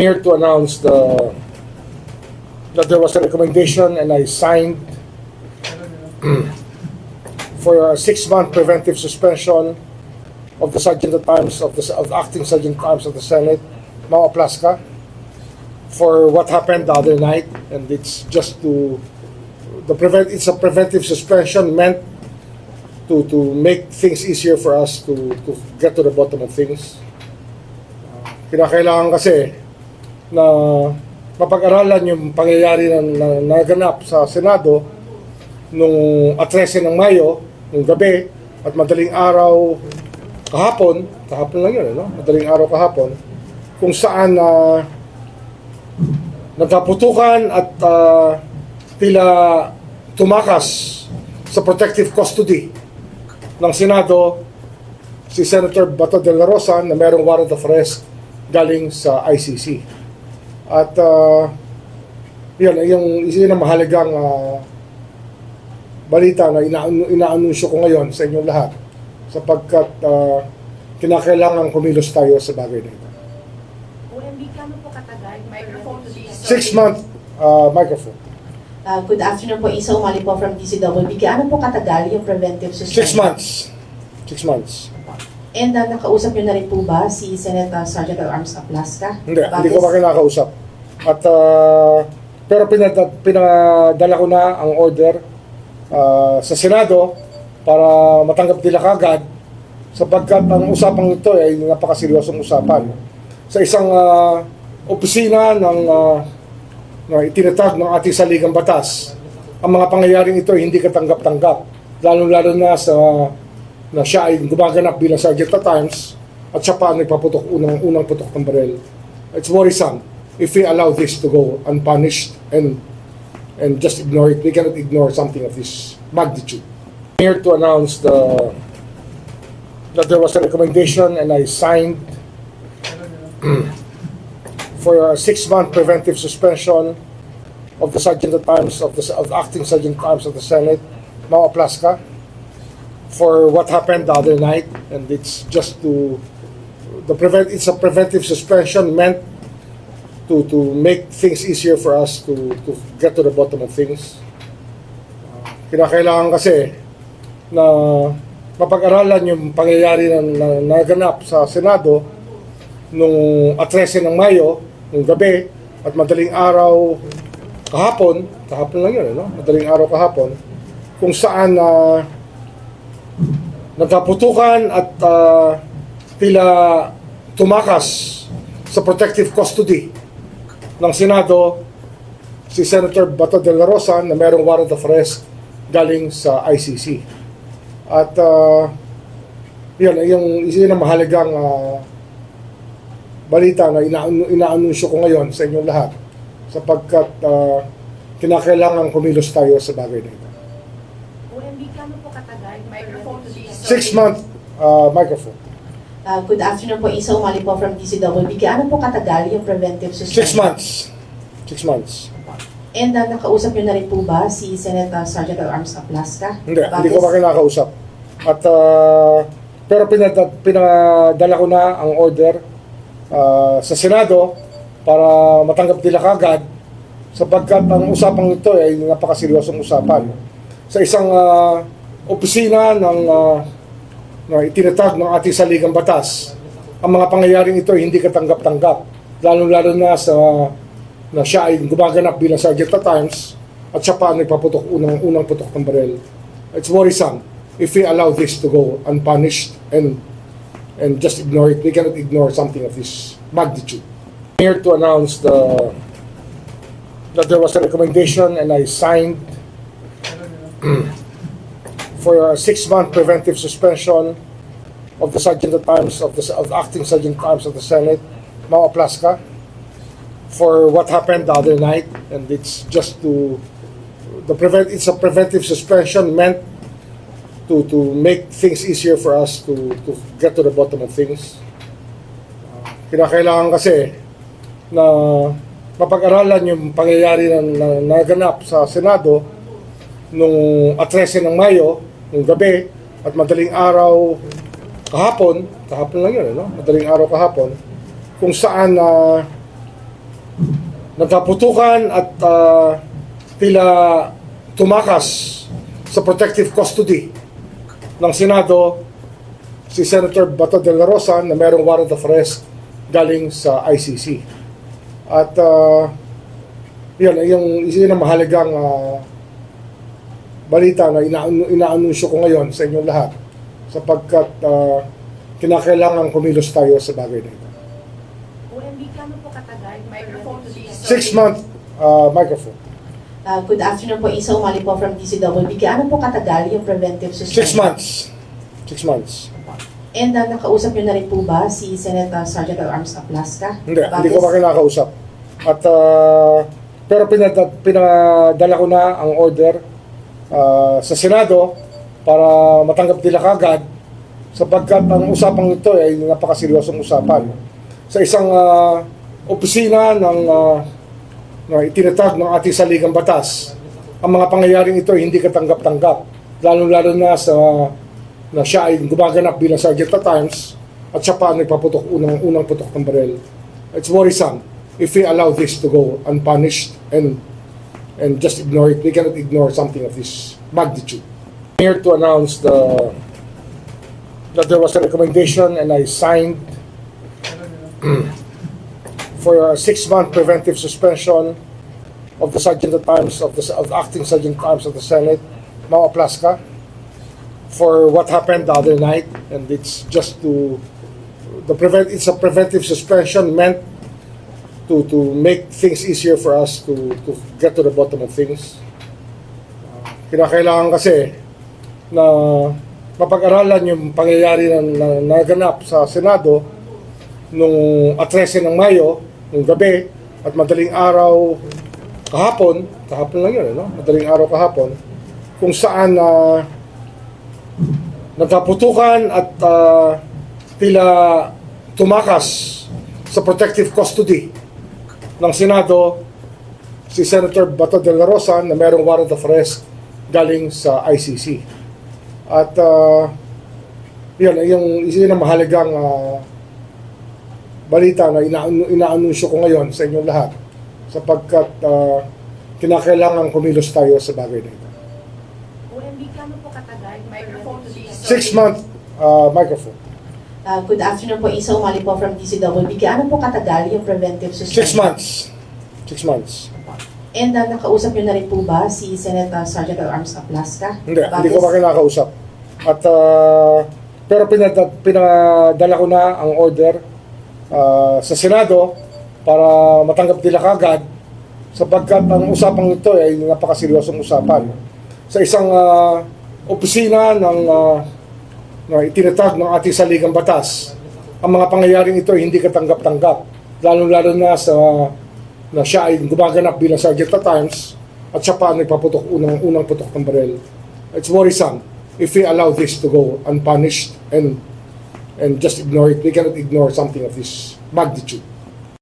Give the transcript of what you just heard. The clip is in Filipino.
Here to announce that there was a recommendation and I signed for a 6-month preventive suspension of the Sergeant at Arms of the Acting Sergeant at Arms of the Senate, Mau Aplaska, for what happened the other night, and it's just it's a preventive suspension meant to make things easier for us to get to the bottom of things. Kinakailangan kasi na mapag-aralan yung pangyayari na naganap sa Senado nung 13 ng Mayo, nung gabi, at madaling araw kahapon lang yun, no? Madaling araw kahapon, kung saan nagkaputukan at tila tumakas sa protective custody ng Senado si Senator Bato de la Rosa na merong warrant of arrest galing sa ICC. At yun ang mahalagang balita na inaanunsyo ko ngayon sa inyong lahat sapagkat kinakailangan kumilos tayo sa bagay na ito. OMB, kano po katagal? Microphone please. 6-month microphone. Good afternoon po, Isa Umali po from DCWB. Ano po katagal yung preventive suspension? 6 months. And nakausap niyo na rin po ba si Senate Sergeant at Arms Aplaska? Hindi ko pa kinakausap. At pero pinadala ko na ang order sa Senado para matanggap nila kagad sapagkat ang usapang ito ay napakaseryosong usapan. Sa isang opisina na itinatag ng ating saligang batas, ang mga pangyayaring ito ay hindi katanggap-tanggap, lalo-lalo na na siya ay gumaganap bilang Sergeant at Arms at siya pa nagpaputok unang putok ng baril. It's worrisome if we allow this to go unpunished and just ignore it. We cannot ignore something of this magnitude. I'm here to announce that there was a recommendation and I signed for a 6-month preventive suspension of the Sergeant at Arms of the Acting Sergeant at Arms of the Senate, Mau Aplaska, for what happened the other night, and it's just it's a preventive suspension meant to make things easier for us to get to the bottom of things. Kinakailangan kasi na mapag-aralan yung pangyayari na naganap sa Senado nung 13 ng Mayo, nung gabi, at madaling araw kahapon lang yun, no? Madaling araw kahapon, kung saan nagkaputukan at tila tumakas sa protective custody ng Senado si Senator Bato de la Rosa na merong warrant of arrest galing sa ICC. At yun ang mahalagang balita na inaanunsyo ko ngayon sa inyong lahat sapagkat kinakailangan kumilos tayo sa bagay na ito. OMB, kano po katagal? Microphone please. 6-month microphone. Good afternoon po, Isa Umali po from DCWB. Ano po katagal yung preventive suspension? 6 months. And nakausap niyo na rin po ba si Senate Sergeant at Arms Aplaska? Hindi ko pa kinakausap. At pero pinadala ko na ang order sa Senado para matanggap nila kagad sapagkat ang usapang ito ay napakaseryosong usapan. Sa isang opisina na itinatag ng ating saligang batas, ang mga pangyayaring ito ay hindi katanggap-tanggap, lalo-lalo na na siya ay gumaganap bilang Sergeant at Arms at siya pa nagpaputok unang putok ng baril. It's worrisome if we allow this to go unpunished and just ignore it. We cannot ignore something of this magnitude. I'm here to announce that there was a recommendation and I signed for a 6-month preventive suspension of the Sergeant at Arms of the Acting Sergeant at Arms of the Senate, Mau Aplaska, for what happened the other night, and it's just it's a preventive suspension meant to make things easier for us to get to the bottom of things. Kinakailangan kasi na mapag-aralan yung pangyayari na naganap sa Senado nung 13 ng Mayo, nung gabi, at madaling araw kahapon lang yun, no? Madaling araw kahapon, kung saan nagkaputukan at tila tumakas sa protective custody ng Senado si Senator Bato de la Rosa na mayroong warrant of arrest galing sa ICC. At yun ang mahalagang balita na inaanunsyo ko ngayon sa inyong lahat sapagkat kinakailangan kumilos tayo sa bagay na ito. OMB, kano po katagal? Microphone please. 6 month microphone. Good afternoon po, Isa Umali po from DCWB. Gaano po katagal yung preventive 6 suspension? months. 6 months. And nakausap niyo na rin po ba si Senator Sergeant at Arms Aplaska? Hindi ko pa kinakausap. At pero pinadala ko na ang order sa Senado para matanggap nila kagad sapagkat ang usapang ito ay napakaseryosong usapan. Sa isang opisina na itinatag ng ating saligang batas, ang mga pangyayaring ito ay hindi katanggap-tanggap, lalo-lalo na na siya ay gumaganap bilang sergeant at arms at siya pa nagpaputok unang putok ng baril. It's worrisome if we allow this to go unpunished and just ignore it. We cannot ignore something of this magnitude. I'm here to announce that there was a recommendation and I signed for a 6-month preventive suspension of the Sergeant at Arms of the Acting Sergeant at Arms of the Senate, Mau Aplaska, for what happened the other night, and it's just it's a preventive suspension meant to make things easier for us to get to the bottom of things. Kinakailangan kasi na mapag-aralan yung pangyayari na naganap sa Senado nung 13 ng Mayo, nung gabi, at madaling araw kahapon lang yun, no? Madaling araw kahapon, kung saan nagkaputukan at tila tumakas sa protective custody ng Senado si Senator Bato de la Rosa na mayroong warrant of arrest galing sa ICC. At yun ang mahalagang balita na inaanunsyo ko ngayon sa inyong lahat sapagkat kinakailangan kumilos tayo sa bagay na ito. OMB, kano po katagal? Microphone please. 6 month microphone. Good afternoon po, Isa Umali po from DCWB. Gaano po katagal yung preventive 6 suspension? months. 6 months. And nakausap niyo na rin po ba si Senator Sergeant at Arms Aplaska? Hindi ko pa kinakausap. At pero pinadala ko na ang order sa Senado para matanggap nila kagad sapagkat ang usapang ito ay napakaseryosong usapan. Sa isang opisina na itinatag ng ating saligang batas, ang mga pangyayaring ito ay hindi katanggap-tanggap, lalo-lalo na na siya ay gumaganap bilang sergeant at arms at siya pa nagpaputok unang putok ng baril. It's worrisome if we allow this to go unpunished and just ignore it. We cannot ignore something of this magnitude.